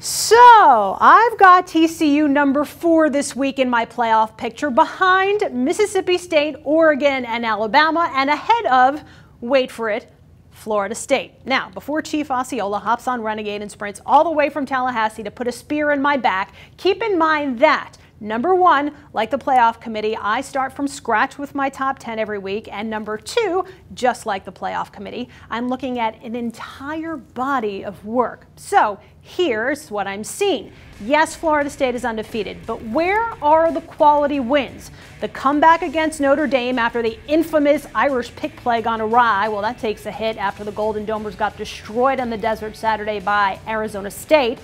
So, I've got TCU number 4 this week in my playoff picture, behind Mississippi State, Oregon, and Alabama, and ahead of, wait for it, Florida State. Now, before Chief Osceola hops on Renegade and sprints all the way from Tallahassee to put a spear in my back, keep in mind that number 1, like the playoff committee, I start from scratch with my top 10 every week. And number 2, just like the playoff committee, I'm looking at an entire body of work. So here's what I'm seeing. Yes, Florida State is undefeated, but where are the quality wins? The comeback against Notre Dame after the infamous Irish pick play gone awry, well, that takes a hit after the Golden Domers got destroyed on the desert Saturday by Arizona State.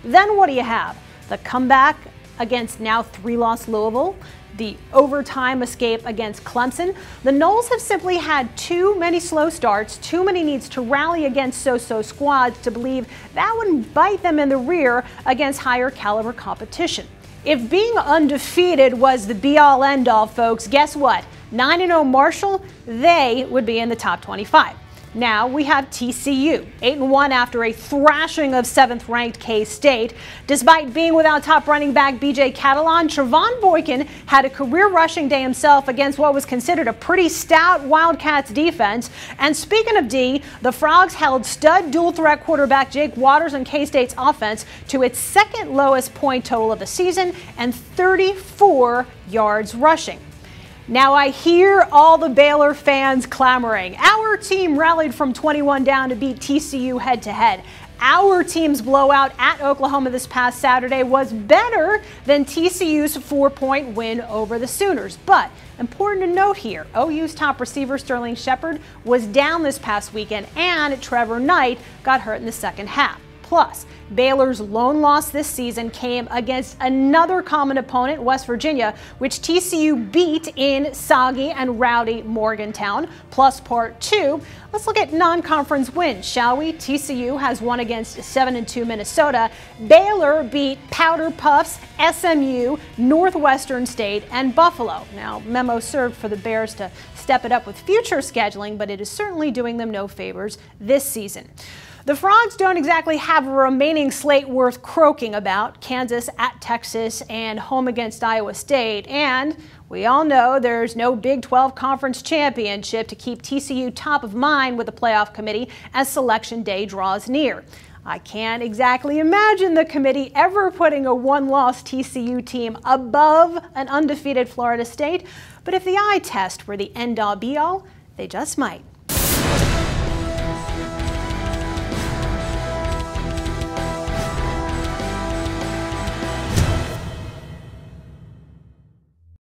Then what do you have? The comeback against now 3-loss Louisville, the overtime escape against Clemson. The Noles have simply had too many slow starts, too many needs to rally against so-so squads to believe that would bite them in the rear against higher caliber competition. If being undefeated was the be-all end-all, folks, guess what? 9-0 Marshall, they would be in the top 25. Now we have TCU, 8-1 after a thrashing of 7th-ranked K-State. Despite being without top running back B.J. Catalon, Trevon Boykin had a career rushing day himself against what was considered a pretty stout Wildcats defense. And speaking of D, the Frogs held stud dual-threat quarterback Jake Waters and K-State's offense to its second lowest point total of the season and 34 yards rushing. Now I hear all the Baylor fans clamoring. Our team rallied from 21 down to beat TCU head-to-head. Our team's blowout at Oklahoma this past Saturday was better than TCU's 4-point win over the Sooners. But important to note here, OU's top receiver Sterling Shepard was down this past weekend, and Trevor Knight got hurt in the second half. Plus, Baylor's lone loss this season came against another common opponent, West Virginia, which TCU beat in soggy and rowdy Morgantown. Plus part 2, let's look at non-conference wins, shall we? TCU has won against 7-2 Minnesota. Baylor beat Powder Puffs, SMU, Northwestern State, and Buffalo. Now, memo served for the Bears to step it up with future scheduling, but it is certainly doing them no favors this season. The Frogs don't exactly have a remaining slate worth croaking about. Kansas at Texas and home against Iowa State. And we all know there's no Big 12 Conference Championship to keep TCU top of mind with the playoff committee as Selection Day draws near. I can't exactly imagine the committee ever putting a one-loss TCU team above an undefeated Florida State. But if the eye test were the end-all be-all, they just might.